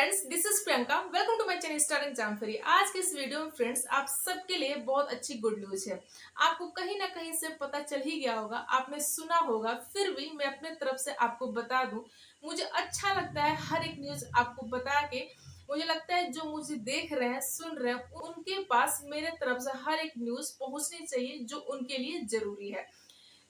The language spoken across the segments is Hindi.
Friends, this is Priyanka. Welcome to my channel star exam free. आज के इस वीडियो में फ्रेंड्स आप सबके लिए बहुत अच्छी गुड न्यूज है। आपको कहीं ना कहीं से पता चल ही गया होगा, आपने सुना होगा, फिर भी मैं अपने तरफ से आपको बता दूं। मुझे अच्छा लगता है हर एक न्यूज आपको बता के। मुझे लगता है जो मुझे देख रहे हैं, सुन रहे हैं, उनके पास मेरे तरफ से हर एक न्यूज पहुंचनी चाहिए जो उनके लिए जरूरी है।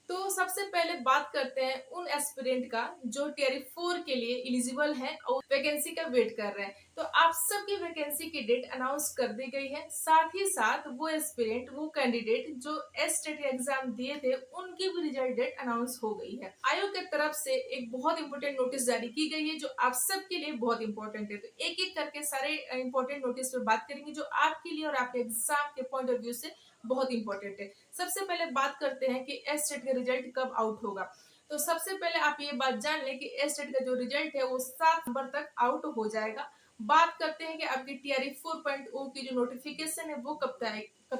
तो सबसे पहले बात करते हैं उन एस्पिरेंट का जो टीआरई 4 के लिए एलिजिबल है और वैकेंसी का वेट कर रहे हैं। तो आप सबकी वैकेंसी की डेट अनाउंस कर दी गई है। साथ ही साथ वो एस्पिरेंट, वो कैंडिडेट जो एसटेट एग्जाम दिए थे, उनकी भी रिजल्ट डेट अनाउंस हो गई है। आयोग की तरफ से एक बहुत इंपॉर्टेंट नोटिस जारी की गई है जो आप सबके लिए बहुत इंपॉर्टेंट है। तो एक एक करके सारे इंपॉर्टेंट नोटिस पे बात करेंगे जो आपके लिए और आपके एग्जाम के पॉइंट ऑफ व्यू से बहुत इंपॉर्टेंट है। सबसे पहले बात करते हैं कि एसटेट का रिजल्ट कब आउट होगा। तो सबसे पहले आप ये बात जान लें कि एसटेट का जो रिजल्ट है वो 7 नवंबर तक आउट हो जाएगा। बात करते हैं कि आपकी टीआरई 4.0 की जो नोटिफिकेशन है वो कब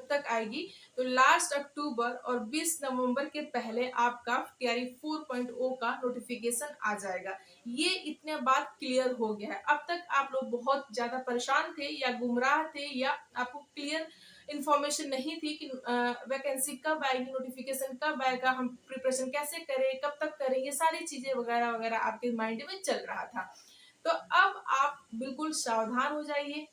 तक आएगी। तो लास्ट अक्टूबर और 20 नवंबर के पहले आपका टीआरई 4.0 का नोटिफिकेशन आ जाएगा। ये इतने बात क्लियर हो गया है। अब तक आप लोग बहुत ज्यादा परेशान थे या गुमराह थे या आपको क्लियर इन्फॉर्मेशन नहीं थी कि वैकेंसी कब आएगी, नोटिफिकेशन कब आएगा, हम प्रिपरेशन कैसे करें, कब तक करें, ये सारी चीजें वगैरह वगैरह आपके माइंड में चल रहा था। तो अब आप बिल्कुल सावधान हो जाइए,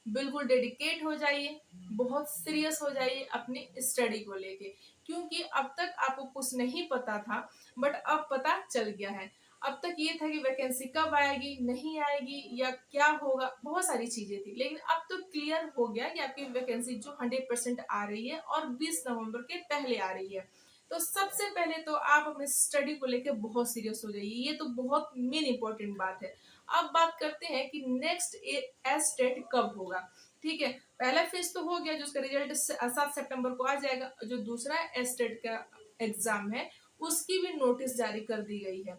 बिल्कुल डेडिकेट हो जाइए, बहुत सीरियस हो जाइए अपनी स्टडी को लेके, क्योंकि अब तक आपको कुछ नहीं पता था बट अब पता चल गया है। अब तक ये था कि वैकेंसी कब आएगी, नहीं आएगी या क्या होगा, बहुत सारी चीजें थी, लेकिन अब तो क्लियर हो गया कि आपकी वैकेंसी जो 100% आ रही है और 20 नवंबर के पहले आ रही है। तो सबसे पहले तो आप अपने स्टडी को लेकर बहुत सीरियस हो जाइए, ये तो बहुत मेन इंपॉर्टेंट बात है। अब बात करते हैं कि नेक्स्ट एस्टेट कब होगा। ठीक है, पहला फेज तो हो गया जो उसका रिजल्ट 7 सितंबर को आ जाएगा। जो दूसरा एस्टेट का एग्जाम है उसकी भी नोटिस जारी कर दी गई है।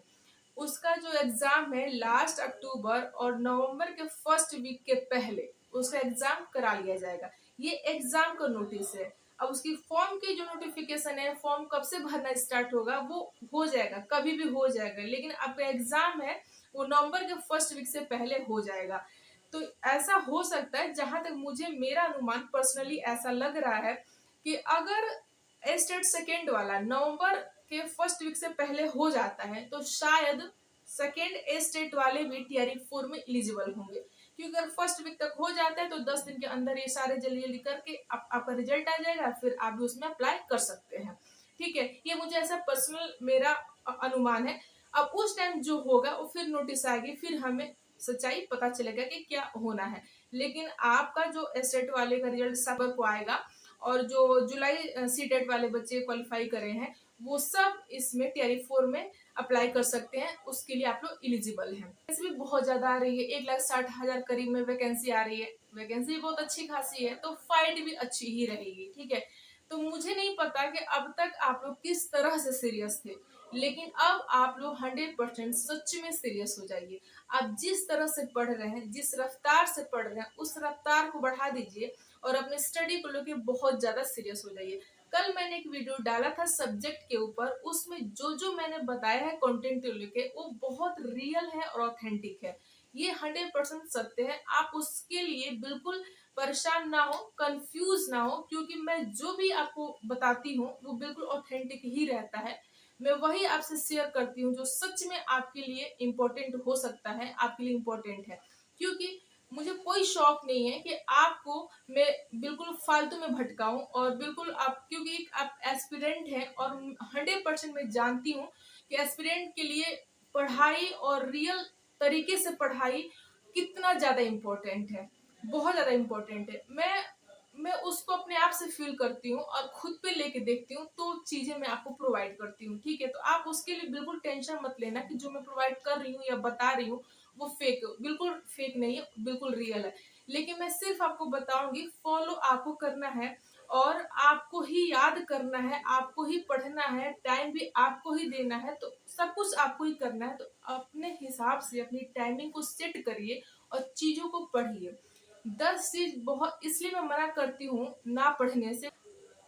उसका जो एग्जाम है लास्ट अक्टूबर और नवंबर के फर्स्ट वीक के पहले उसका एग्जाम करा लिया जाएगा। ये एग्जाम का नोटिस है। अब उसकी फॉर्म की जो नोटिफिकेशन है, फॉर्म कब से भरना स्टार्ट होगा वो हो जाएगा, कभी भी हो जाएगा, लेकिन आपका एग्जाम है वो नवंबर के फर्स्ट वीक से पहले हो जाएगा। तो ऐसा हो सकता है, जहां तक मुझे मेरा अनुमान पर्सनली ऐसा लग रहा है कि अगर स्टेट सेकेंड वाला नवंबर के फर्स्ट वीक से पहले हो जाता है तो शायद सेकेंड स्टेट वाले भी टीआरई 4 में एलिजिबल होंगे। क्योंकि अगर फर्स्ट वीक तक हो जाता है तो 10 दिन के अंदर ये सारे जल्दी जल्दी करके आपका रिजल्ट आ जाएगा, फिर आप भी उसमें अप्लाई कर सकते हैं। ठीक है, ये मुझे ऐसा पर्सनल मेरा अनुमान है। अब उस टाइम जो होगा वो फिर नोटिस आएगी, फिर हमें सच्चाई पता चलेगा कि क्या होना है। लेकिन आपका जो एस्टेट वाले का रिजल्ट सितंबर को आएगा और जो जुलाई सीटेट वाले बच्चे क्वालिफाई करे हैं वो सब इसमें टीआरई 4 में अप्लाई कर सकते हैं। उसके लिए आप लोग एलिजिबल हैं। वैसे भी बहुत ज्यादा आ रही है, 1,60,000 करीब में वैकेंसी आ रही है। वैकेंसी बहुत अच्छी खासी है तो फाइट भी अच्छी ही रहेगी। ठीक है, तो मुझे नहीं पता कि अब तक आप लोग किस तरह से सीरियस थे, लेकिन अब आप लोग 100% सच में सीरियस हो जाइए। आप जिस तरह से पढ़ रहे हैं, जिस रफ्तार से पढ़ रहे हैं, उस रफ्तार को बढ़ा दीजिए और अपने स्टडी को लेकर बहुत ज्यादा सीरियस हो जाइए। कल मैंने एक वीडियो डाला था सब्जेक्ट के ऊपर, उसमें जो जो मैंने बताया है कंटेंट को लेके वो बहुत रियल है और ऑथेंटिक है। ये 100% सत्य है। आप उसके लिए बिल्कुल परेशान ना हो, कंफ्यूज ना हो, क्योंकि मैं जो भी आपको बताती हूँ वो बिल्कुल ऑथेंटिक ही रहता है। मैं वही आपसे शेयर करती हूँ जो सच में आपके लिए इम्पोर्टेंट हो सकता है, आपके लिए इम्पोर्टेंट है। क्योंकि मुझे कोई शौक नहीं है कि आपको मैं बिल्कुल फालतू में भटकाऊं, और बिल्कुल आप, क्योंकि आप एस्पिरेंट हैं और 100% मैं जानती हूँ कि एस्पिरेंट के लिए पढ़ाई और रियल तरीके से पढ़ाई कितना ज्यादा इम्पोर्टेंट है, बहुत ज्यादा इम्पोर्टेंट है। मैं उसको अपने आप से फील करती हूँ और खुद पे लेके देखती हूँ, तो चीजें मैं आपको प्रोवाइड करती हूँ। ठीक है, तो आप उसके लिए बिल्कुल टेंशन मत लेना कि जो मैं प्रोवाइड कर रही हूँ या बता रही हूँ वो फेक, बिल्कुल फेक नहीं है, बिल्कुल रियल है। लेकिन मैं सिर्फ आपको बताऊंगी, फॉलो आपको करना है और आपको ही याद करना है, आपको ही पढ़ना है, टाइम भी आपको ही देना है, तो सब कुछ आपको ही करना है। तो अपने हिसाब से अपनी टाइमिंग को सेट करिए और चीजों को पढ़िए। 10 चीज बहुत इसलिए मैं मना करती हूँ ना पढ़ने से,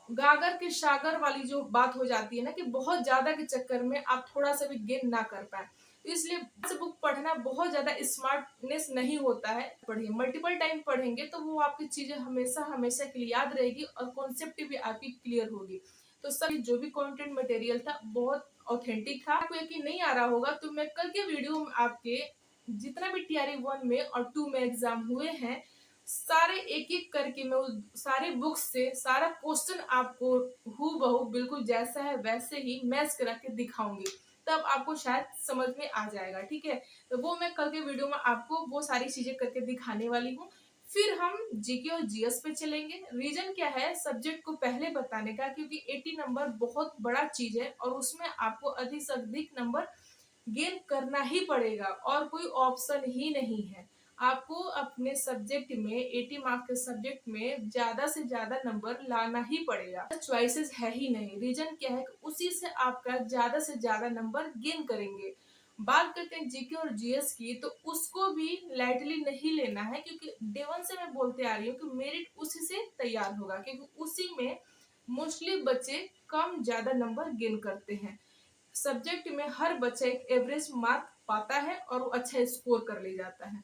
गागर के सागर वाली जो बात हो जाती है ना, कि बहुत ज्यादा के चक्कर में आप थोड़ा सा भी गेन ना कर पाए। तो इसलिए बुक पढ़ना बहुत ज्यादा स्मार्टनेस नहीं होता है। पढ़िए, मल्टीपल टाइम पढ़ेंगे तो वो आपकी चीजें हमेशा हमेशा के लिए याद रहेगी और कॉन्सेप्ट भी आपकी क्लियर होगी। तो सर जो भी कंटेंट मटेरियल था बहुत ऑथेंटिक था। आपको यकीन नहीं आ रहा होगा तो मैं कल के वीडियो में आपके जितना भी टीआरई 1 में और 2 में एग्जाम हुए हैं सारे एक एक करके मैं उस सारे बुक्स से सारा क्वेश्चन आपको हूबहू बिल्कुल जैसा है वैसे ही मैच करा के दिखाऊंगी, तब आपको शायद समझ में आ जाएगा। ठीक है, तो वो मैं कल के वीडियो में आपको वो सारी चीजें करके दिखाने वाली हूँ। फिर हम जीके और जीएस पे चलेंगे। रीजन क्या है सब्जेक्ट को पहले बताने का, क्योंकि 80 नंबर बहुत बड़ा चीज है और उसमें आपको अधिक से अधिक नंबर गेन करना ही पड़ेगा और कोई ऑप्शन ही नहीं है। आपको अपने सब्जेक्ट में 80 मार्क्स के सब्जेक्ट में ज्यादा से ज्यादा नंबर लाना ही पड़ेगा, चॉइसेस है ही नहीं। रीजन क्या है उसी से आपका ज्यादा से ज्यादा नंबर गेन करेंगे। बात करते हैं जीके और जीएस की, तो उसको भी लाइटली नहीं लेना है, क्योंकि डे वन से मैं बोलते आ रही हूँ कि मेरिट उसी से तैयार होगा, क्योंकि उसी में मोस्टली बच्चे कम ज्यादा नंबर गेन करते हैं। सब्जेक्ट में हर बच्चा एक एवरेज मार्क पाता है और वो अच्छा स्कोर कर ले जाता है।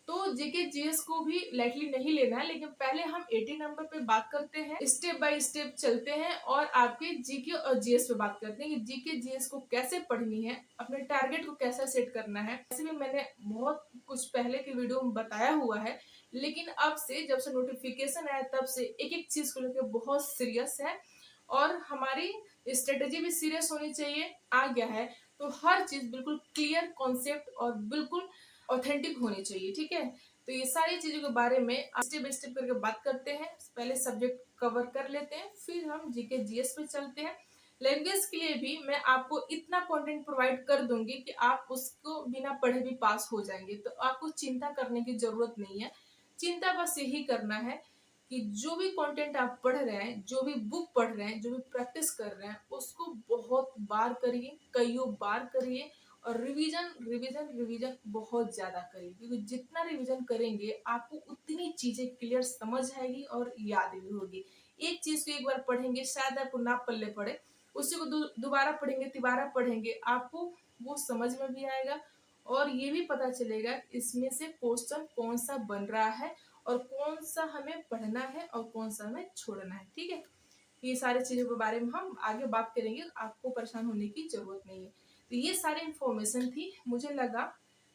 तो जीके जीएस को भी लाइटली नहीं लेना है, लेकिन पहले हम 80 नंबर पे बात करते हैं, स्टेप बाय स्टेप चलते हैं और आपके जीके और जीएस पे बात करते हैं कि जीके जीएस को कैसे पढ़नी है, अपने टारगेट को कैसे सेट करना है। ऐसे भी मैंने बहुत कुछ पहले के वीडियो में बताया हुआ है, लेकिन अब से जब से नोटिफिकेशन आया तब से एक एक चीज को लेकर बहुत सीरियस है और हमारी स्ट्रेटेजी भी सीरियस होनी चाहिए। आ गया है तो हर चीज बिल्कुल क्लियर कॉन्सेप्ट और बिल्कुल ऑथेंटिक होनी चाहिए। ठीक है, तो ये सारी चीजों के बारे में स्टेप बाय स्टेप करके बात करते हैं। पहले सब्जेक्ट कवर कर लेते हैं, फिर हम जीके जीएस पे चलते हैं। लैंग्वेज के लिए भी मैं आपको इतना कंटेंट प्रोवाइड कर दूंगी कि आप उसको बिना पढ़े भी पास हो जाएंगे, तो आपको चिंता करने की जरूरत नहीं है। चिंता बस यही करना है कि जो भी कंटेंट आप पढ़ रहे हैं, जो भी बुक पढ़ रहे हैं, जो भी प्रैक्टिस कर रहे हैं, उसको बहुत बार करिए, कईयों बार करिए और रिवीजन रिवीजन रिवीजन बहुत ज्यादा करिए, क्योंकि जितना रिवीजन करेंगे आपको उतनी चीजें क्लियर समझ आएगी और याद भी होगी। एक चीज को एक बार पढ़ेंगे शायद आपको ना पल्ले पड़े, उसी को दोबारा पढ़ेंगे तिबारा पढ़ेंगे आपको वो समझ में भी आएगा और ये भी पता चलेगा इसमें से क्वेश्चन कौन सा बन रहा है और कौन सा हमें पढ़ना है और कौन सा हमें छोड़ना है। ठीक है, ये सारी चीजों के बारे में हम आगे बात करेंगे, आपको परेशान होने की जरूरत नहीं है। तो ये सारी इंफॉर्मेशन थी, मुझे लगा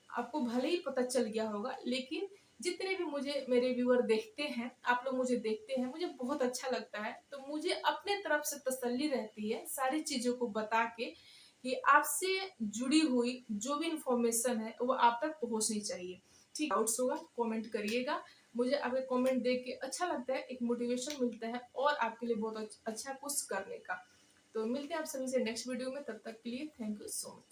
आपको भले ही पता चल गया होगा, लेकिन जितने भी मुझे मेरे व्यूअर देखते हैं, आप लोग मुझे देखते हैं, मुझे बहुत अच्छा लगता है। तो मुझे अपने तरफ से तसल्ली रहती है सारी चीजों को बता के कि आपसे जुड़ी हुई जो भी इंफॉर्मेशन है वो आप तक पहुंचनी चाहिए। ठीक, डाउट्स होगा कमेंट करिएगा। मुझे आपके कमेंट देख के अच्छा लगता है, एक मोटिवेशन मिलता है और आपके लिए बहुत अच्छा कुछ करने का। तो मिलते हैं आप सभी से नेक्स्ट वीडियो में, तब तक के लिए थैंक यू सो मच।